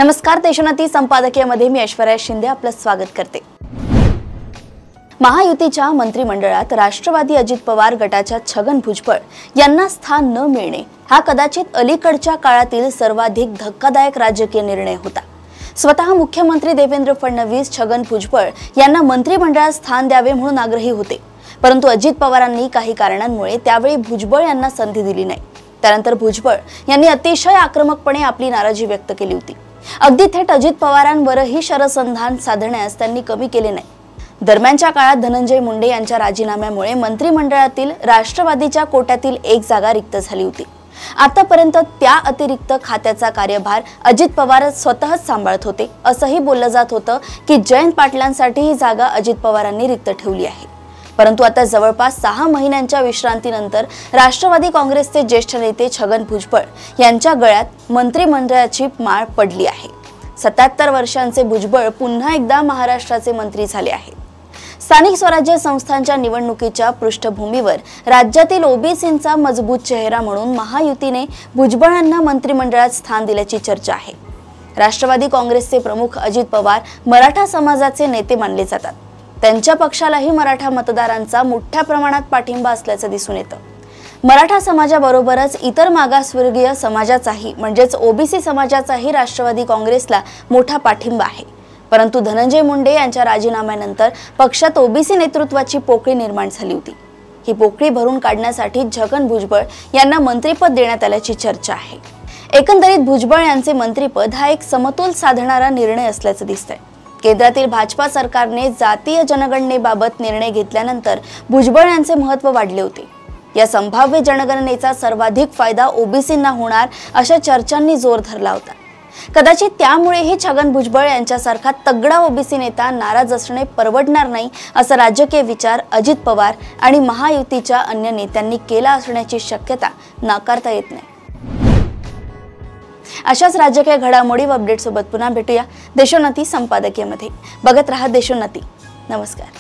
नमस्कार, देशोन्नती संपादकीयमध्ये मी ऐश्वर्या शिंदे आपलं स्वागत करते। महायुतीच्या मंत्रिमंडळात राष्ट्रवादी अजित पवार गटाच्या छगन भुजबळ यांना स्थान न मिळणे हा कदाचित अलीकडच्या काळातील सर्वाधिक धक्कादायक राजकीय निर्णय होता। स्वतः मुख्यमंत्री देवेंद्र फडणवीस छगन भुजबळ यांना मंत्रिमंडळात स्थान द्यावे म्हणून आग्रही होते, परंतु अजित पवारांनी काही कारणांमुळे त्यावेळी भुजबळ यांना संधी दिली नाही। त्यानंतर भुजबळ यांनी अतिशय आक्रमकपणे आपली नाराजी व्यक्त केली होती। अगदी थेट अजित पवारांवरही शरसंधान साधण्यास त्यांनी कमी केले नाही। दरम्यानच्या काळात धनंजय मुंडे यांच्या राजीनाम्यामुळे मंत्रिमंडळातील राष्ट्रवादीच्या कोट्यातील एक जागा रिक्त झाली होती। आतापर्यंत त्या अतिरिक्त खात्याचा कार्यभार अजित पवार स्वतःच सांभाळत होते, असंही बोललं जात होतं की जयंत पाटलांसाठी ही जागा अजित पवारांनी रिक्त ठेवली आहे। परंतु आता जवळपास 6 महिन्यांच्या विश्रांतीनंतर राष्ट्रवादी काँग्रेसचे ज्येष्ठ नेते छगन भुजबळ यांच्या गळ्यात मंत्रिमंडळाची माळ पडली आहे। 77 वर्षांचे भुजबळ पुन्हा एकदा महाराष्ट्राचे मंत्री झाले आहेत। स्थानिक स्वराज्य संस्थांच्या निवडणुकीच्या पृष्ठभूमीवर राज्यातील ओबीसींचा मजबूत चेहरा म्हणून महायुतीने भुजबळांना मंत्रिमंडळात स्थान दिल्याची चर्चा आहे। राष्ट्रवादी काँग्रेसचे प्रमुख अजित पवार मराठा समाजाचे नेते मानले जातात। त्यांच्या पक्षालाही मराठा मतदारांचा मोठ्या प्रमाणात पाठिंबा असल्याचं दिसून येतं। मराठा समाजाबरोबरच इतर मागासवर्गीय समाजाचाही म्हणजेच ओबीसी समाजाचाही राष्ट्रवादी काँग्रेसला मोठा पाठिंबा आहे। परंतु धनंजय मुंडे यांच्या राजीनाम्यानंतर पक्षात ओबीसी नेतृत्वाची पोकळी निर्माण झाली होती। ही पोकळी भरून काढण्यासाठी छगन भुजबळ यांना मंत्रिपद देण्यात आल्याची चर्चा आहे। एकंदरीत भुजबळ यांचे मंत्रिपद हा एक समतोल साधणारा निर्णय असल्याचं दिसतंय। केंद्रातील भाजपा सरकारने जातीय जनगणनेबाबत निर्णय घेतल्यानंतर भुजबळ यांचे महत्त्व वाढले होते। या संभाव्य जनगणनेचा सर्वाधिक फायदा ओबीसींना होणार अशा चर्चांनी जोर धरला होता। कदाचित त्यामुळेही छगन भुजबळ यांच्यासारखा तगडा ओबीसी नेता नाराज असणे परवडणार नाही असा राजकीय विचार अजित पवार आणि महायुतीच्या अन्य नेत्यांनी केला असण्याची शक्यता नाकारता येत नाही। अशाच राजकीय घडामोडी व अपडेट सोबत पुन्हा भेटूया देशोन्नती संपादकीयमध्ये। बघत रहा देशोन्नती। नमस्कार।